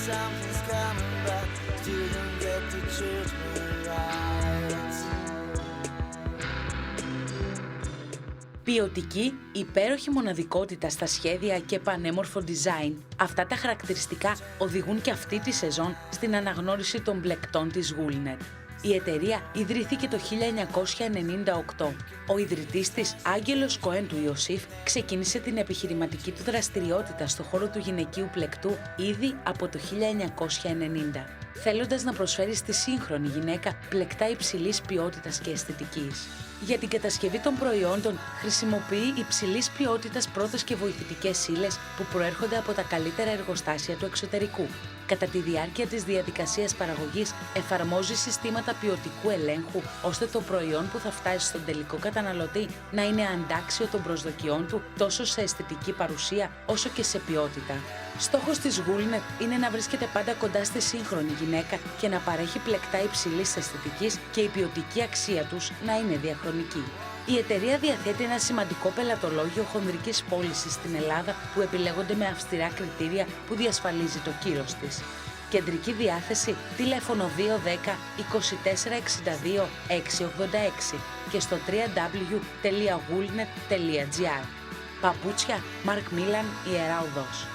something's coming back. Didn't get to treat me right. Ποιοτική, υπέροχη μοναδικότητα στα σχέδια και πανέμορφο design. Αυτά τα χαρακτηριστικά οδηγούν και αυτή τη σεζόν στην αναγνώριση των μπλεκτών της Woolnet. Η εταιρεία ιδρύθηκε το 1998. Ο ιδρυτής της, Άγγελος Κοέν του Ιωσήφ, ξεκίνησε την επιχειρηματική του δραστηριότητα στο χώρο του γυναικείου πλεκτού ήδη από το 1990, θέλοντας να προσφέρει στη σύγχρονη γυναίκα πλεκτά υψηλής ποιότητας και αισθητικής. Για την κατασκευή των προϊόντων χρησιμοποιεί υψηλής ποιότητας πρώτες και βοηθητικές ύλες που προέρχονται από τα καλύτερα εργοστάσια του εξωτερικού. Κατά τη διάρκεια της διαδικασίας παραγωγής εφαρμόζει συστήματα ποιοτικού ελέγχου, ώστε το προϊόν που θα φτάσει στον τελικό καταναλωτή να είναι αντάξιο των προσδοκιών του τόσο σε αισθητική παρουσία όσο και σε ποιότητα. Στόχος της Woolnet είναι να βρίσκεται πάντα κοντά στη σύγχρονη γυναίκα και να παρέχει πλεκτά υψηλής αισθητικής και η ποιοτική αξία τους να είναι διαχρονική. Η εταιρεία διαθέτει ένα σημαντικό πελατολόγιο χονδρικής πώλησης στην Ελλάδα που επιλέγονται με αυστηρά κριτήρια που διασφαλίζει το κύρος της. Κεντρική διάθεση, τηλέφωνο 210 2462 686 και στο www.woolnet.gr. Παπούτσια Mark Millan, Ιερά Οδός.